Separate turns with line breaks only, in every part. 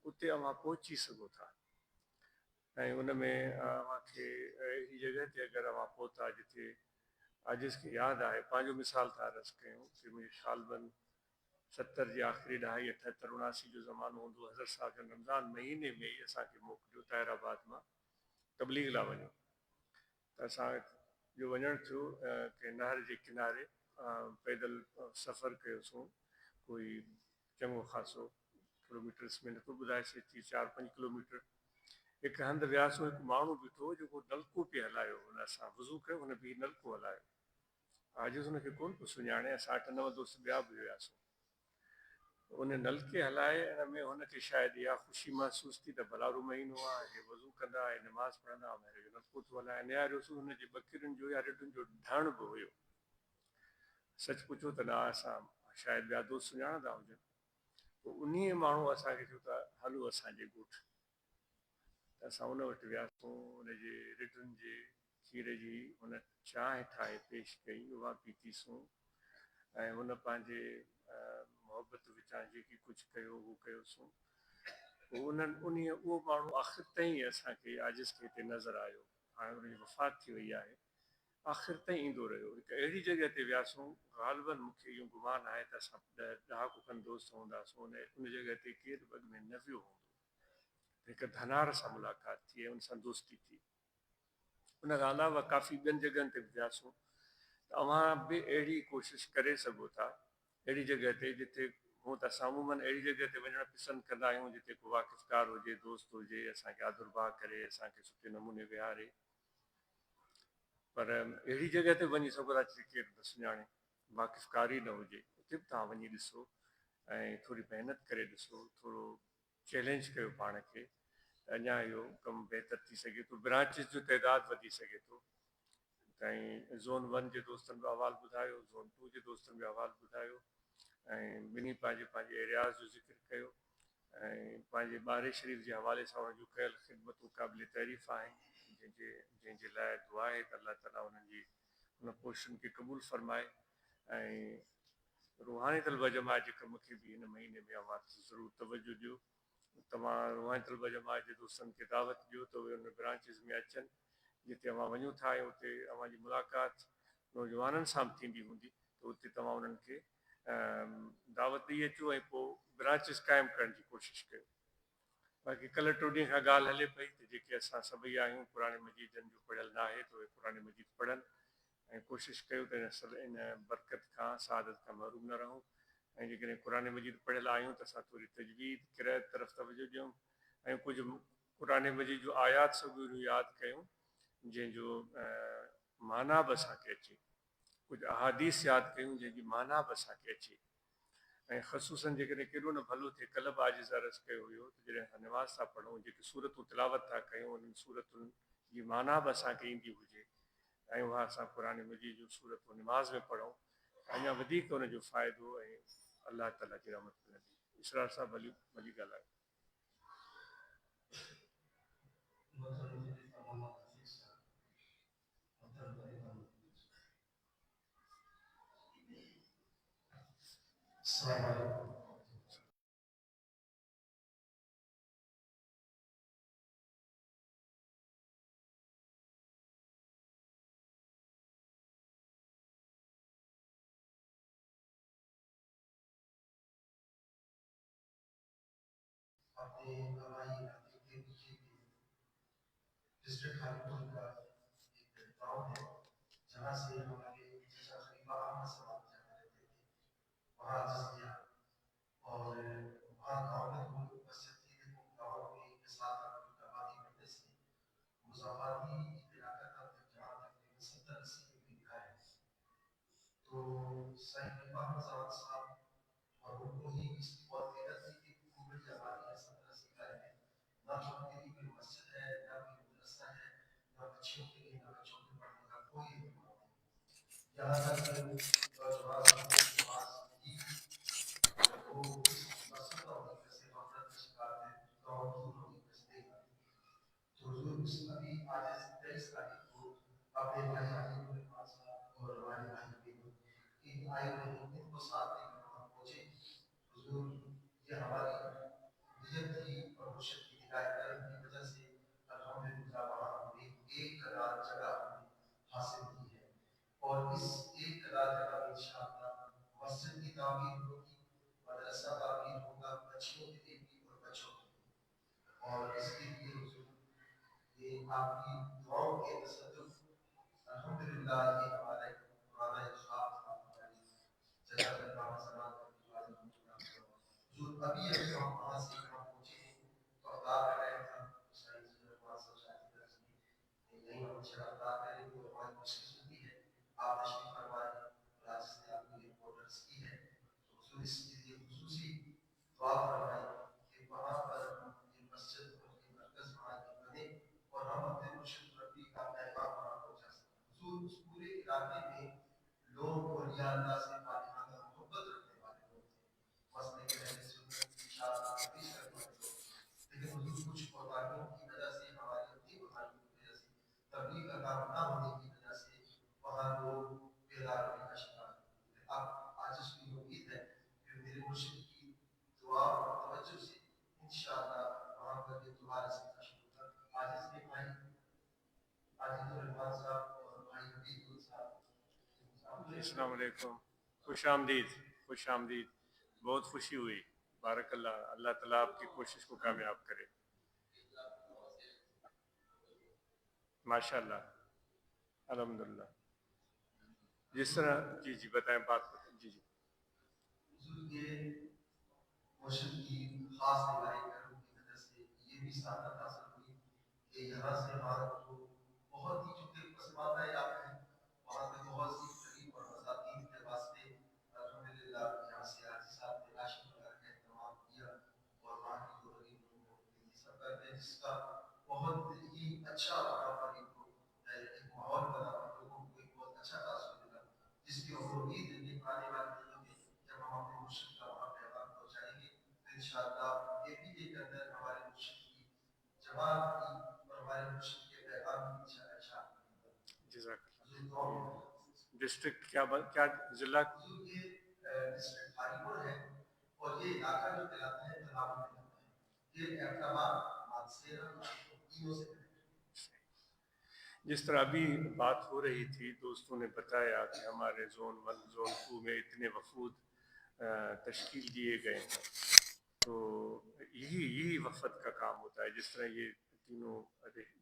उते अवां पहुची सघो था। ऐं उन में अव्हांखे अहिड़ी जॻह ते अगरि अवां पहुता जिते आजिज़ खे यादि आहे, पंहिंजो मिसाल था अर्ज़ु कयूं कि मुंहिंजे शालबन 70 जे आख़िरी ॾहाई 78 79 जो ज़मानो हूंदो, हज़रत साहिब रमज़ान महीने में ई असांखे मोकिलियो ताहिराबाद मां तबलीग लाइ वञो। त असांजो वञणु थियो कि नहर जे किनारे पैदल सफ़र कयोसीं, कोई चङो ख़ासो किलोमीटर्स में नथो ॿुधाए सघिजे, 4-5 किलोमीटर। हिकु हंधि वियासीं, हिकु माण्हू बीठो हो जेको नलको पिए हलायो, हुन असां वज़ू कयो, हुन बि नलको हलायो। आजिज़ हुनखे कोन पियो सुञाणे, असां 8-9 दोस्त ॿिया बि हुयासीं। उन नलके हलाए, हिन में हुनखे शायदि इहा ख़ुशी महसूसु थी त भलारू महीनो आहे, हे वज़ू कंदा, हे नमाज़ पढ़ंदा, हिनजो नलको थो हलाए। निहारियोसीं, हुनजे ॿकिरियुनि जो या रिढुनि जो ढण बि हुयो। सच पुछो त न असां शायदि ॿिया दोस्त सुञाणंदा हुजनि। पोइ उन माण्हू असांखे चयो त हलो असांजे ॻोठ। त असां उन वटि वियासीं, हुनजे रिढुनि जे खीर जी हुन चांहि ठाहे पेश कई, उहा पीतीसूं। ऐं हुन पंहिंजे मोहबत विचां जेकी कुझु कयो उहो कयोसीं। पोइ उहो माण्हू आख़िर ताईं असांखे आजिज़ खे हिते नज़र आयो। हाणे हुनजी वफ़ात थी वई आहे, आख़िर ताईं ईंदो रहियो। हिकु अहिड़ी जॻह ते वियासीं, ग़ालिबन मूंखे इहो गुमान आहे त असां 10 खनि दोस्त हूंदासीं, उन जॻह ते केरु बॻ में न वियो हूंदो। हिकु धनार सां मुलाक़ात थी ऐं उन सां दोस्ती थी। उन खां अलावा काफ़ी ॿियनि जॻहियुनि ते बि वियासीं। त अव्हां बि अहिड़ी कोशिशि करे सघो था, अहिड़ी जॻह ते जिते हूअं त असां अमूमन अहिड़ी जॻह ते वञणु पसंदि कंदा आहियूं जिते को वाक़िफ़कार हुजे, दोस्त हुजे, असांखे आदरभाव करे, असांखे सुठे नमूने विहारे। पर अहिड़ी जॻह ते वञी सघो था जिते केरु न सुञाणे, वाक़िफ़कारी न हुजे, उते बि तव्हां वञी ॾिसो ऐं थोरी महिनत करे ॾिसो, थोरो चैलेंज कयो पाण खे, त अञा इहो कमु बहितर थी सघे थो, ब्रांचिस जो तइदादु वधी सघे थो। ऐं ज़ोन 1 जे दोस्तनि बि अहवालु ॿुधायो, ज़ोन 2 जे दोस्तनि बि अहवालु ॿुधायो, ऐं ॿिन्ही पंहिंजे पंहिंजे एरियाज़ जो ज़िक्र कयो। ऐं पंहिंजे ॿारे शरीफ़ जे हवाले सां हुनजूं कयल ख़िदमतूं क़ाबिल तारीफ़ आहिनि, जंहिंजे लाइ दुआ आहे त अलाह ताला उन्हनि जी उन कोशिशुनि खे क़बूलु फ़रमाए। ऐं रूहानी तलबा जमात जे कम खे बि हिन महीने में अवां ज़रूरु तवजो ॾियो। तव्हां रूहानी तलबा जमात जे दोस्तनि खे दावत ॾियो त उहे उन ब्रांचिस में अचनि जिते अवां वञूं था, ऐं उते अव्हांजी मुलाक़ात नौजवाननि सां बि थींदी हूंदी, त उते तव्हां उन्हनि खे दावत ॾेई अचो ऐं पोइ ब्रांचिस क़ाइमु करण जी कोशिशि कयो। बाक़ी कल्ह 2 ॾींहं खां ॻाल्हि हले पई त जेके असां सभई आहियूं क़ुर मजीदनि जो पढ़ियल न आहे, त उहे क़ुर मजीद पढ़नि ऐं कोशिशि कयूं त इन बरकत खां, सआदत खां महरूम न रहूं। ऐं जेकॾहिं क़ुर मजीद पढ़ियल आहियूं त असां थोरी तजवीद किरायत तरफ़ तवजो ॾियूं ऐं कुझु क़ुर मजीद जो आयात सभु यादि कयूं जंहिंजो माना बि असांखे अचे, कुझु अहादीस यादि कयूं जंहिंजी माना बि असांखे अचे। ऐं ख़ुसूसन जेकॾहिं केॾो न भलो थिए, कल्ह बि आजिज़ अर्ज़ु कयो हुयो त जॾहिं असां नमाज़ था पढ़ूं, जेके सूरतूं तिलावत था कयूं, उन्हनि सूरतुनि जी माना बि असांखे ईंदी हुजे ऐं उहा असां क़ुर मजीद जूं सूरतूं नमाज़ में पढ़ूं, अञा वधीक हुनजो फ़ाइदो ऐं अलाह ताला जी रहमत मिलंदी। इसरार साहब भली ॻाल्हायो।
डिस्ट्रिक्ट हाजीपुर का एक गांव है जहाँ से हमारे चचा खलीफा अहमद साहब जहाँ रहते थे, वहाँ जजिया और वहाँ गांव में कोई मस्जिद थी, देखो गांव में के साथ आबादी बढ़ने से मुजाफाती इलाका का जहाँ तकरीबन 70-80 बीघा है, तो सही खलीफा अहमद साहब और उनको ही इसकी बहुत मेहनत थी कि खूब बड़ी आबादी है, 70-80 का है, ना तो उनके लिए कोई मस्जिद है, ना कोई मदरसा है, ना बच्चों के लिए, ना बच्चों के पढ़ने का कोई इंतजाम नहीं। यहाँ तक कि नौजवान की पास ही वो इस मस्जिद होने की वजह से वफरत का शिकार है, गाँव दूर होने की वजह से नहीं आते। तो हुजूर अभी आज 23 तारीख को अपने भाई आलिम के पास और हमारे भाई भी आए हुए हैं, इनको साथ लेकर वहाँ पहुँचे। हुजूर ये हमारी नियत थी और اور اس کے لیے حضور یہ آپ کی دعاؤں کے تصدق الحمدللہ یہ ہمارا ایک پرانا ایک خواب تھا ہماری جگہ پر کام سماعت حضور ابھی ابھی ہم وہاں سے یہاں پہنچے ہیں تو ادا کر رہے تھے سائنس جو وہاں سے شادی درس کی یہی ہم اچھا ادا کریں تو ہماری کوشش ہوتی ہے آپ تشریف فرمائیں اور آج سے آپ کو یہ آرڈرس کی ہے تو حضور اس کے لیے خصوصی دعا فرمائیں کہ وہاں پر یہ مسجد اور یہ مرکز وہاں کی بنے اور ہم اپنے مرشد ربی کا پیغام وہاں پہنچا سکیں حضور اس پورے علاقے میں لوگ اولیاء اللہ سے فاتحہ محبت رکھنے والے لوگ تھے مسئلے کے اہل سنت کی اشاعت پیش کرنے والے لوگ تھے لیکن حضور کچھ کوتاہیوں کی وجہ سے ہماری اپنی کوتاہیوں کی وجہ سے تبلیغ کا کام نہ ہونے کی وجہ سے وہاں لوگ بیدار ہونے کا شکار ہوتے اب آج اس کی امید ہے کہ میرے مرشد کی دعا اور توجہ سے انشاءاللہ وہاں پر یہ دوبارہ سے نشر ہوگا آج اس کے بھائی عاجز الرحمان صاحب اور بھائی حبیب صاحب
السلام علیکم، خوش آمدید، خوش آمدید، بہت خوشی ہوئی، بارک اللہ، اللہ تعالیٰ آپ کی کوشش کو کامیاب کرے، ماشاء اللہ، الحمدللہ۔ جس طرح جی جی بتائیں، بات بتائیں، جی جی۔
حضور یہ مرشد کی خاص نگاہی کرم کی وجہ سے یہ بھی سعادت حاصل ہوئی کہ یہاں سے ہمارا جو بہت ہی چونکہ پسماندہ علاقہ ہے وہاں پہ بہت سی قریب اور مساکین کے واسطے الحمدللہ یہاں سے حاجی صاحب نے راشن وغیرہ کا اہتمام کیا اور وہاں کی جو غریب لوگوں کو یہ سب کر جس کا بہت ہی اچھا وہاں پر ایک ماحول بنا اور لوگوں کو ایک بہت اچھا تاثر ملا جس کی ہم امید ہے کہ آنے والے دنوں میں جب ہم اپنے مرشد کا وہاں پیغام پہنچائیں گے تو انشاءاللہ یہ بھی کے اندر ہمارے مرشد کی جماعت کی اور ہمارے مرشد کے پیغام کی
جزاک اللہ۔ ڈسٹرکٹ کیا ضلع؟
حضور یہ ڈسٹرکٹ ہاری پور ہے اور یہ علاقہ جو کہلاتا ہے تلاب میں کہلاتا ہے یہ احتمال مانسیرا تینوں سے
جس طرح ابھی بات ہو رہی تھی، دوستوں نے بتایا کہ ہمارے زون 1 زون 2 میں اتنے وفود تشکیل دیے گئے ہیں، تو یہی وفد کا کام ہوتا ہے۔ جس طرح یہ تینوں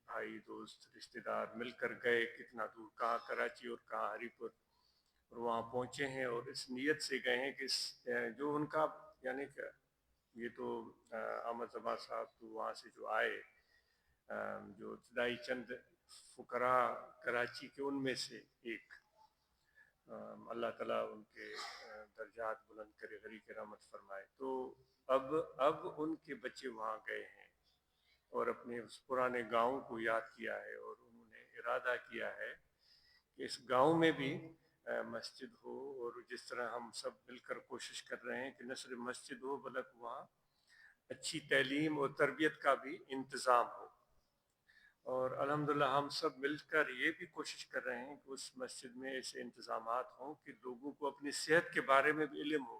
بھائی دوست رشتہ دار مل کر گئے، کتنا دور، کہاں کراچی اور کہاں ہری پور، اور وہاں پہنچے ہیں اور اس نیت سے گئے ہیں کہ جو ان کا یعنی کہ یہ تو احمد زبا صاحب تو وہاں سے جو آئے، جو ابتدائی چند فقراء کراچی کے ان میں سے ایک، اللہ تعالیٰ ان کے درجات بلند کرے، غریق رحمت فرمائے، تو اب ان کے بچے وہاں گئے ہیں اور اپنے اس پرانے گاؤں کو یاد کیا ہے اور انہوں نے ارادہ کیا ہے کہ اس گاؤں میں بھی مسجد ہو، اور جس طرح ہم سب مل کر کوشش کر رہے ہیں کہ نہ صرف مسجد ہو بلکہ وہاں اچھی تعلیم اور تربیت کا بھی انتظام ہو، اور الحمدللہ ہم سب مل کر یہ بھی کوشش کر رہے ہیں کہ اس مسجد میں ایسے انتظامات ہوں کہ لوگوں کو اپنی صحت کے بارے میں بھی علم ہو۔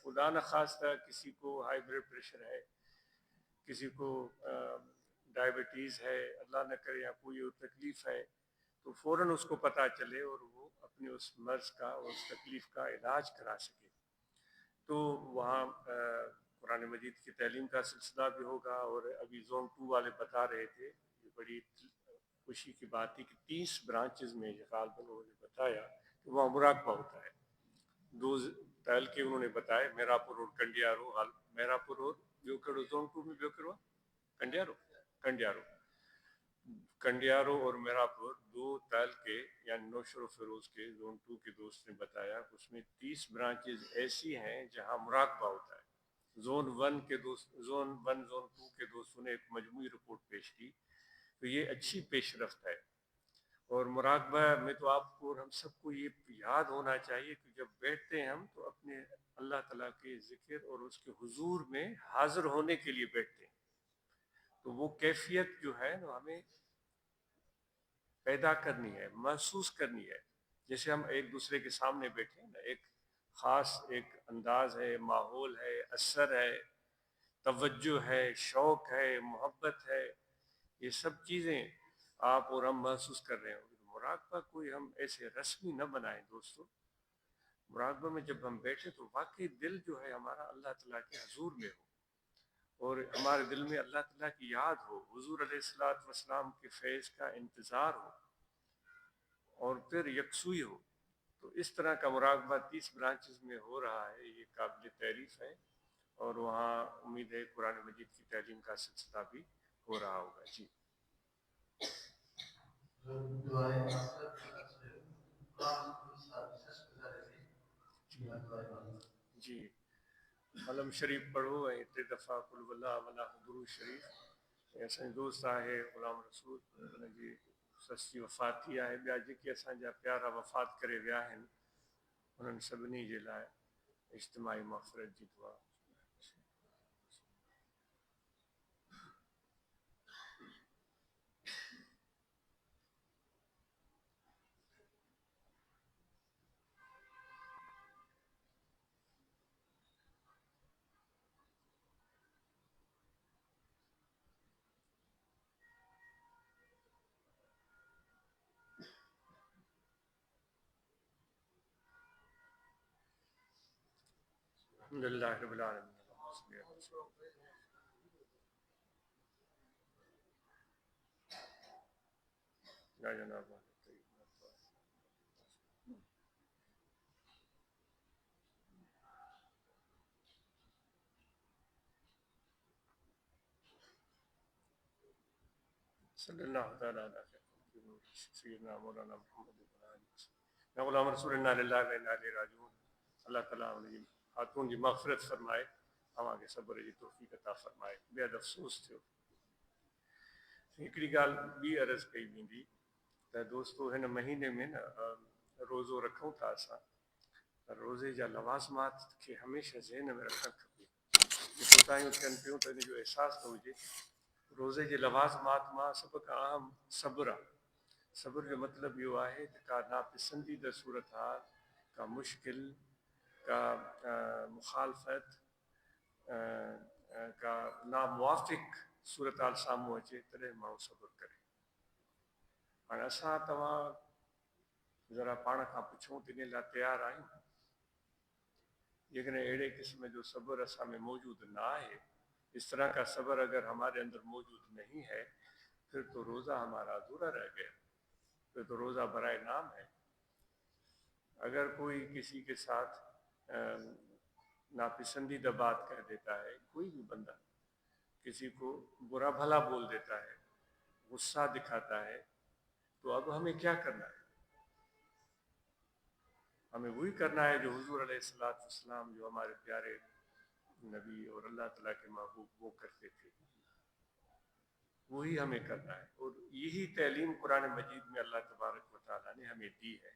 خدا نخواستہ کسی کو ہائی بلڈ پریشر ہے، کسی کو ڈائبٹیز ہے، اللہ نہ کرے، یا کوئی اور تکلیف ہے، تو فوراً اس کو پتہ چلے اور وہ اپنے اس مرض کا اور اس تکلیف کا علاج کرا سکے۔ تو وہاں قرآن مجید کی تعلیم کا سلسلہ بھی ہوگا، اور ابھی زون 2 والے بتا رہے تھے، یہ بڑی خوشی کی بات تھی کہ 30 برانچز میں یہ غالباً انہوں نے بتایا کہ وہاں مراقبہ ہوتا ہے۔ 2 پہل کے انہوں نے بتایا، میراپور اور کنڈیارو، میراپور اور بیوکڑو، زون 2 میں بیوکڑو، کنڈیارو اور میراپور 2 تال کے یعنی نوشر و فیروز کے زون 2 کے دوست نے بتایا، اس میں 30 برانچز ایسی ہیں جہاں مراقبہ ہوتا ہے۔ زون 1 کے دوست، زون 2 کے دوستوں نے ایک مجموعی رپورٹ پیش کی، تو یہ اچھی پیش رفت ہے۔ اور مراقبہ میں تو آپ کو اور ہم سب کو یہ یاد ہونا چاہیے کہ جب بیٹھتے ہیں ہم تو اپنے اللہ تعالیٰ کے ذکر اور اس کے حضور میں حاضر ہونے کے لیے بیٹھتے ہیں، تو وہ کیفیت جو ہے نا ہمیں پیدا کرنی ہے، محسوس کرنی ہے۔ جیسے ہم ایک دوسرے کے سامنے بیٹھے ہیں نا، ایک خاص ایک انداز ہے، ماحول ہے، اثر ہے، توجہ ہے، شوق ہے، محبت ہے، یہ سب چیزیں آپ اور ہم محسوس کر رہے ہوں۔ مراقبہ کوئی ہم ایسے رسمی نہ بنائیں دوستو، مراقبہ میں جب ہم بیٹھے تو واقعی دل جو ہے ہمارا اللہ تعالیٰ کے حضور میں ہو، اور ہمارے دل میں اللہ تعالیٰ کی یاد ہو، حضور علیہ الصلوۃ والسلام کے فیض کا انتظار ہو، اور پھر یکسوئی ہو. تو اس طرح کا مراقبہ 30 برانچز میں ہو رہا ہے، یہ قابل تعریف ہے. اور وہاں امید ہے قرآن مجید کی تعلیم کا سلسلہ بھی ہو رہا ہوگا. جی جی علم شریف پڑھو ऐं 3 दफ़ा कुल वल्लाह वल्लाह दुरूद शरीफ़. ऐं असांजो दोस्त आहे ग़ुलाम रसूल, हुनजी सस जी वफ़ात थी आहे. ॿिया जेके असांजा प्यारा वफ़ात करे विया आहिनि उन्हनि सभिनी जे लाइ इज्तिमाही मग़फ़िरत जी दुआ. الحمدللہ رب العالمین. یا جناب صلی اللہ تعالیٰ علیہ سیدنا مولانا محمد یا غلام رسول اللہ للہ و انا الیہ راجعون. اللہ تعالیٰ انہیں خاتون کی مغفرت فرمائے، ہماں کے صبر جی توفیق عطا فرمائے. بے افسوس تھو हिकिड़ी ॻाल्हि ॿी अर्ज़ु कई वेंदी त दोस्तो हिन महीने में न रोज़ो रखूं था असां, रोज़े जा लवाज़मात खे हमेशह ज़हन में रखणु खपे. कोताहियूं थियनि पियूं त इन जो अहसासु थो हुजे. रोज़े जे लवाज़मात मां सभ खां अहम सब्र आहे. सब्र जो मतिलबु इहो आहे त का नापसंदीदा सूरत हाल, का मुश्किल, का मुखालफ़त, का नामुवाफ़िक़ सूरत हाल साम्हूं अचे तॾहिं माण्हू सब्र करे. हाणे असां तव्हां ज़रा पाण खां पुछूं त इन लाइ तयारु आहियूं? जेकॾहिं अहिड़े क़िस्म जो सब्र असां में मौजूदु न आहे, इस तरह का सब्र अगर हमारे अंदर मौजूद नहीं है, फिर तो रोज़ा हमारा अधूरा रह गया, फिर तो रोज़ा बराए नाम है. अगर कोई किसी के साथ नापसंदीदा बात कह देता है, कोई भी बंदा किसी को बुरा भला बोल देता है, गुस्सा दिखाता है, तो अब हमें क्या करना है? हमें वही करना है जो हुजूर अलैहिस्सलाम जो हमारे प्यारे नबी और अल्लाह ताला के महबूब वो करते थे, वही हमें करना है. और यही तालीम कुरान मजीद में अल्लाह तबारक व तआला ने हमें दी है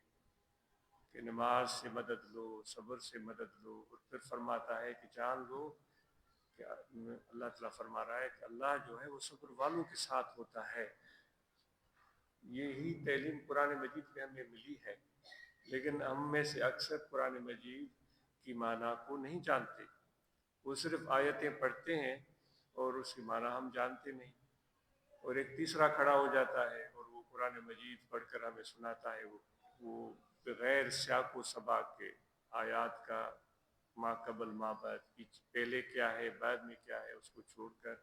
कि नमाज से मदद लो, सब्र से मदद लो. और फिर फरमाता है कि जान लो कि अल्लाह ताला फरमा रहा है कि अल्लाह जो है वो सब्र वालों के साथ होता है. यही तालीम कुरान मजीद में हमें मिली है, लेकिन हम में से अक्सर कुरान मजीद की माना को नहीं जानते. वो सिर्फ आयतें पढ़ते हैं और उसकी माना हम जानते नहीं. और एक तीसरा खड़ा हो जाता है और वो कुरान मजीद पढ़कर हमें सुनाता है वो बग़ैर सियाक़ व सबाक़ के आयात का माँ कबल माँ बाद, पहले क्या है बाद में क्या है, उसको छोड़कर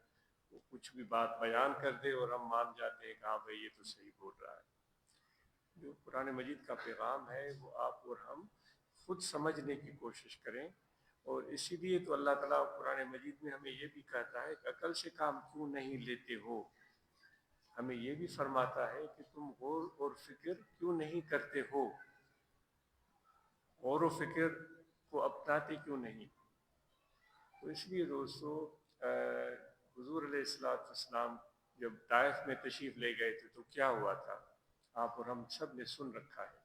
वो कुछ भी बात बयान कर दे और हम मान जाते हैं कि हाँ भाई ये तो सही बोल रहा है. जो कुरान मजीद का पैगाम है वो आप और हम खुद समझने की कोशिश करें. और इसीलिए तो अल्लाह ताला कुरान मजीद में हमें ये भी कहता है कि अकल से काम क्यों नहीं लेते हो. हमें ये भी फरमाता है कि तुम गौर और फिक्र क्यों नहीं करते हो, गौर और फिक्र को अपनाते क्यों नहीं. तो इसलिए दोस्तों हुजूर अलैहिस्सलाम जब ताइफ में तशरीफ़ ले गए थे तो क्या हुआ था, आप और हम सब ने सुन रखा है.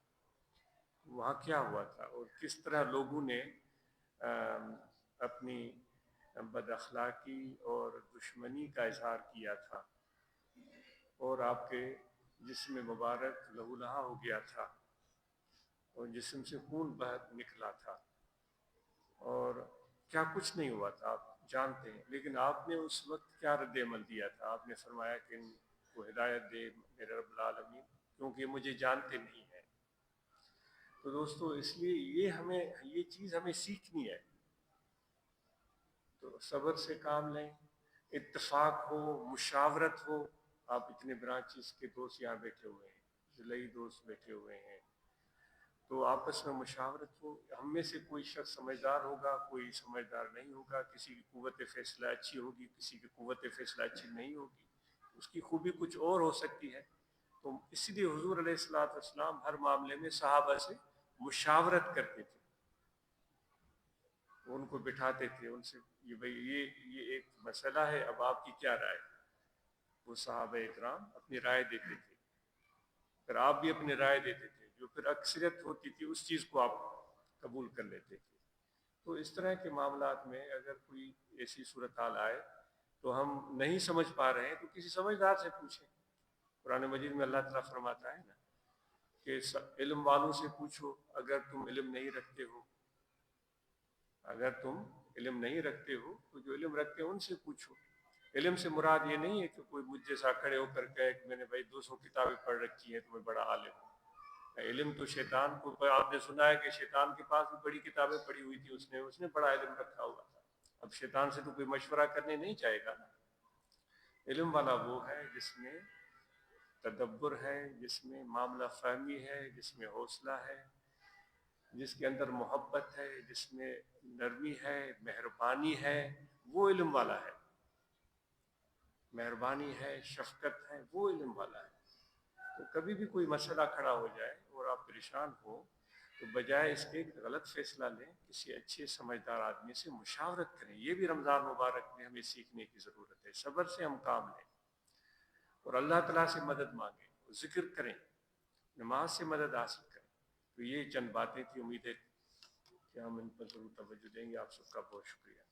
वहाँ क्या हुआ था और किस तरह लोगों ने अपनी बदअखलाकी और दुश्मनी का इजहार किया था और आपके जिस्म मुबारक लहूलुहान हो गया था और जिस्म से खून बह निकला था और क्या कुछ नहीं हुआ था, आप जानते हैं. लेकिन आपने उस वक्त क्या रद्द अमल दिया था? आपने फरमाया कि इनको हिदायत दे मेरे रब्बुल आलमीन, क्योंकि मुझे जानते नहीं हैं. तो दोस्तों इसलिए ये चीज़ हमें सीखनी है. तो सब्र से काम लें, اتفاق ہو, مشاورت ہو. آپ اتنے برانچز کے دوست یہاں بیٹھے ہوئے ہیں, ضلعی دوست بیٹھے ہوئے ہیں, تو آپس میں مشاورت ہو. ہم میں سے کوئی شخص سمجھدار ہوگا, کوئی سمجھدار نہیں ہوگا, کسی کی قوت فیصلہ اچھی ہوگی, کسی کی قوت فیصلہ اچھی نہیں ہوگی, اس کی خوبی کچھ اور ہو سکتی ہے. تو اسی لیے حضور علیہ الصلوۃ والسلام ہر معاملے میں صحابہ سے مشاورت کرتے تھے, ان کو بٹھاتے تھے, ان سے یہ بھائی یہ ایک مسئلہ ہے, اب آپ کی کیا رائے. وہ صحابہ اکرام اپنی رائے دیتے تھے, پھر آپ بھی اپنی رائے دیتے تھے, جو پھر اکثریت ہوتی تھی اس چیز کو آپ قبول کر لیتے تھے. تو اس طرح کے معاملات میں اگر کوئی ایسی صورتحال آئے تو ہم نہیں سمجھ پا رہے ہیں تو کسی سمجھدار سے پوچھیں. قرآن مجید میں اللہ تعالیٰ فرماتا ہے نا کہ علم والوں سے پوچھو اگر تم علم نہیں رکھتے ہو, اگر تم علم نہیں رکھتے ہو تو جو علم رکھتے ہیں ان سے پوچھو. علم سے مراد یہ نہیں ہے کہ کوئی مجھ جیسا کھڑے ہو کر کہے کہ میں نے بھائی 200 کتابیں پڑھ رکھی ہیں تو میں بڑا عالم ہوں. علم تو شیطان کو, آپ نے سنا ہے کہ شیطان کے پاس بھی بڑی کتابیں پڑھی ہوئی تھی, اس نے بڑا علم رکھا ہوا تھا. اب شیطان سے تو کوئی مشورہ کرنے نہیں چاہے گا نا. علم والا وہ ہے جس میں تدبر ہے, جس میں معاملہ فہمی ہے, جس میں حوصلہ ہے, جس کے اندر محبت ہے, جس میں نرمی ہے, مہربانی ہے, وہ علم والا ہے. مہربانی ہے, شفقت ہے, وہ علم والا ہے. تو کبھی بھی کوئی مسئلہ کھڑا ہو جائے اور آپ پریشان ہو تو بجائے اس کے غلط فیصلہ لیں, کسی اچھے سمجھدار آدمی سے مشاورت کریں. یہ بھی رمضان مبارک میں ہمیں سیکھنے کی ضرورت ہے. صبر سے ہم کام لیں اور اللہ تعالیٰ سے مدد مانگیں, ذکر کریں, نماز سے مدد حاصل کریں. تو یہ چند باتیں تھی, امید ہے کہ ہم ان پر ضرور توجہ دیں گے. آپ سب کا بہت شکریہ.